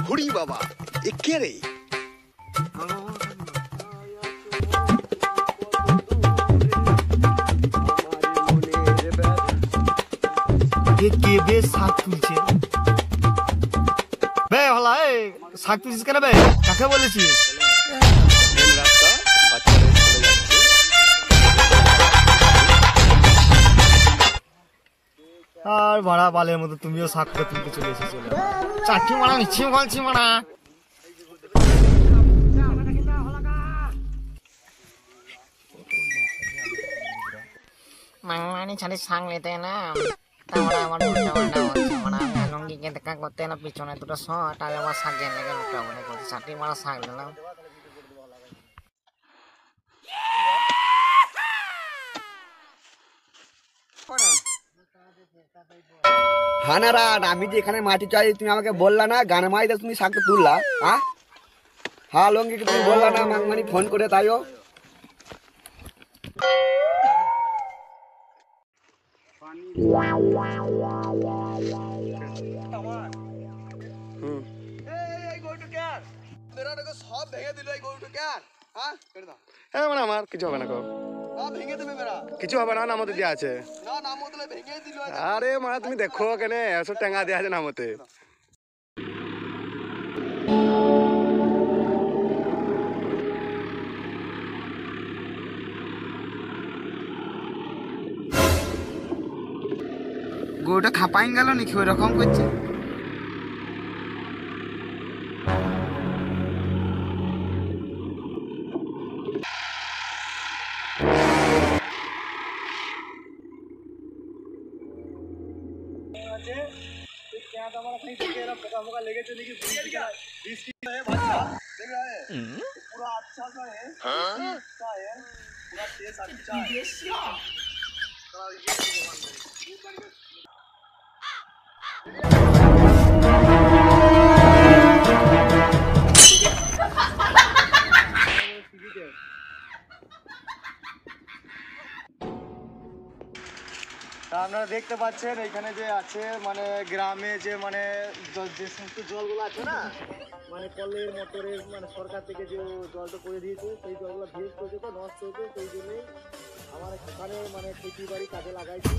হরি বাবা এ কে রে? কে বে শাক তুলছে? বে হলা এই শাক তুলছিস কেন বে? কাকে বলেছিস? রাস্তা বাচ্চারা চলে যাচ্ছে। আর ভাড়া বালের মতো তুমিও শাক করে তুলতে চলে এসেছো। চাকরি মারা নিচ্ছি বলছি মারা। মাংমানি ছাড়ি শাক নিতে না তাহলে আমার উল্টা পাল্টা হচ্ছে মানে আমি লঙ্গিকে দেখা করতে না পিছনে দুটো শট আর আমার শাক জেনে লেগে উল্টা পাল্টা করছে চাকরি মারা শাক দিলাম। হানারা আমি যে এখানে মাটি চাই তুমি আমাকে বললা না গান মাইতে তুমি শাকটা তুললা? হ্যাঁ লঙ্গিকে তুমি বললা না মাংমানি ফোন করে তাইও? সব ভেঙে দিল এই গরুটা কেন? হ্যাঁ মানে আমার কিছু হবে না গো, ভেঙে দেবে মেরা? কিছু হবে না, নামতে দেওয়া আছে। না নাম বদলে ভেঙে দিল। আরে মানে তুমি দেখো কেন এসব টেঙ্গা দেওয়া আছে নামতে। গরুটা খাপাইন গেল নাকি ওই রকম করছে? पूरा अच्छा सा है, अच्छा है, पूरा टेस्ट अच्छा है। আপনারা দেখতে পাচ্ছেন এখানে যে আছে মানে গ্রামে যে মানে যে সমস্ত জলগুলো আছে না মানে কলের মোটরের মানে সরকার থেকে যে জলটা করে দিয়েছে সেই জলগুলো ভেস্ট হয়েছে তো নষ্ট হয়েছে সেই জন্যই আমার এখানে মানে খেতি বাড়ি কাজে লাগাইছি।